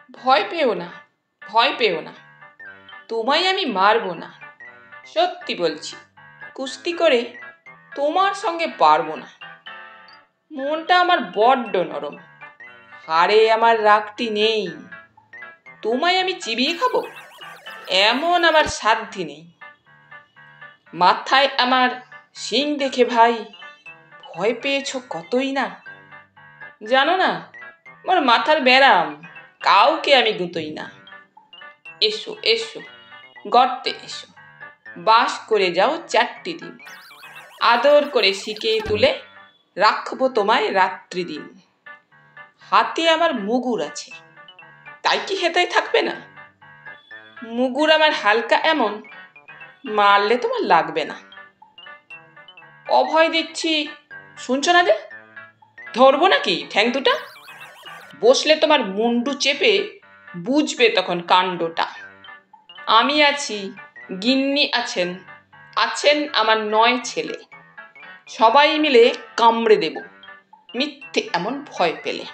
ভয় পেও না, ভয় পেও না, তোমায় আমি মারবো না। সত্যি বলছি, কুস্তি করে তোমার সঙ্গে পারবো না। মনটা আমার বড্ড নরম, হাড়ে আমার রাগটি নেই। তোমায় আমি চিবিয়ে খাবো এমন আমার সাধ্যি নেই। মাথায় আমার শিং দেখে ভাই ভয় পেয়েছ কতই না। জানো না, আমার মাথার ব্যারাম, কাউকে আমি গুঁতোই না। এসো এসো, গর্তে এসো, বাস করে যাও 4টি দিন। আদর করে শিকে তুলে রাখবো তোমায় রাত্রি দিন। হাতে আমার মুগুর আছে, তাই কি হেতায় থাকবে না? মুগুর আমার হালকা এমন, মারলে তোমার লাগবে না। অভয় দিচ্ছি, শুনছো না যে? ধরবো নাকি ঠ্যাং দুটা? বসলে তোমার মুন্ডু চেপে বুঝবে তখন কাণ্ডটা। আমি আছি, গিন্নি আছেন, আছেন আমার 9 ছেলে। সবাই মিলে কামড়ে দেব মিথ্যে এমন ভয় পেলে।